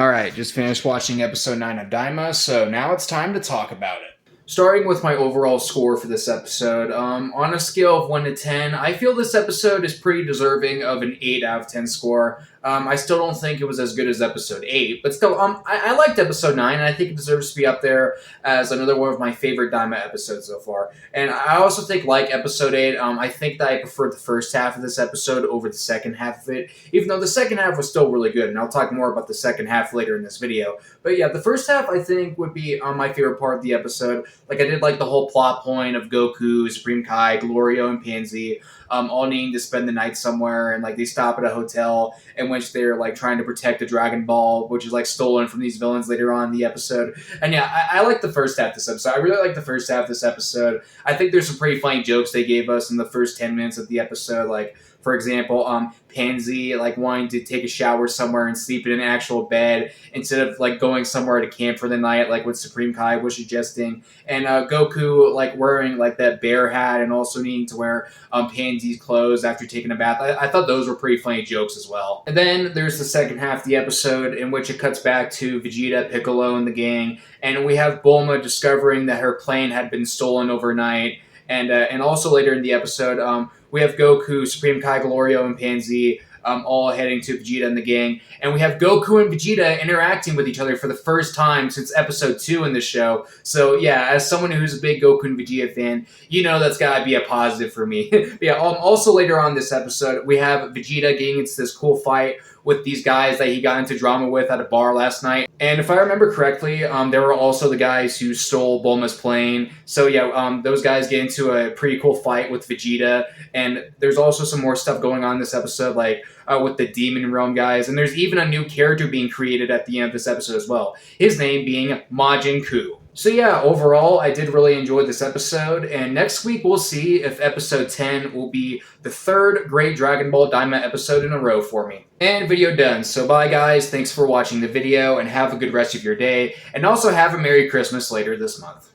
Alright, just finished watching episode 9 of Daima, so now it's time to talk about it. Starting with my overall score for this episode, on a scale of 1 to 10, I feel this episode is pretty deserving of an 8 out of 10 score. I still don't think it was as good as episode 8, but still, I liked episode 9, and I think it deserves to be up there as another one of my favorite Daima episodes so far. And I also think, like episode 8, I think that I preferred the first half of this episode over the second half of it, even though the second half was still really good, and I'll talk more about the second half later in this video. But yeah, the first half, I think, would be my favorite part of the episode. Like, I did like the whole plot point of Goku, Supreme Kai, Glorio, and Pansy all needing to spend the night somewhere, and like they stop at a hotel in which they're like trying to protect the Dragon Ball, which is like stolen from these villains later on in the episode. And yeah, I like the first half of this episode. I really like the first half of this episode. I think there's some pretty funny jokes they gave us in the first 10 minutes of the episode, like, for example, Pansy like wanting to take a shower somewhere and sleep in an actual bed instead of like going somewhere to camp for the night, like what Supreme Kai was suggesting, and Goku like wearing like that bear hat and also needing to wear Pansy's clothes after taking a bath. I thought those were pretty funny jokes as well. And then there's the second half of the episode in which it cuts back to Vegeta, Piccolo, and the gang, and we have Bulma discovering that her plane had been stolen overnight. And also later in the episode, we have Goku, Supreme Kai, Glorio, and Pansy all heading to Vegeta and the gang. And we have Goku and Vegeta interacting with each other for the first time since episode 2 in the show. So yeah, as someone who's a big Goku and Vegeta fan, you know that's gotta be a positive for me. Yeah, also later on this episode, we have Vegeta getting into this cool fight with these guys that he got into drama with at a bar last night. And if I remember correctly, there were also the guys who stole Bulma's plane. So yeah, those guys get into a pretty cool fight with Vegeta. And there's also some more stuff going on in this episode, like with the Demon Realm guys. And there's even a new character being created at the end of this episode as well. His name being Majin Ku. So yeah, overall, I did really enjoy this episode, and next week we'll see if episode 10 will be the third great Dragon Ball Daima episode in a row for me. And video done. So bye guys, thanks for watching the video, and have a good rest of your day, and also have a Merry Christmas later this month.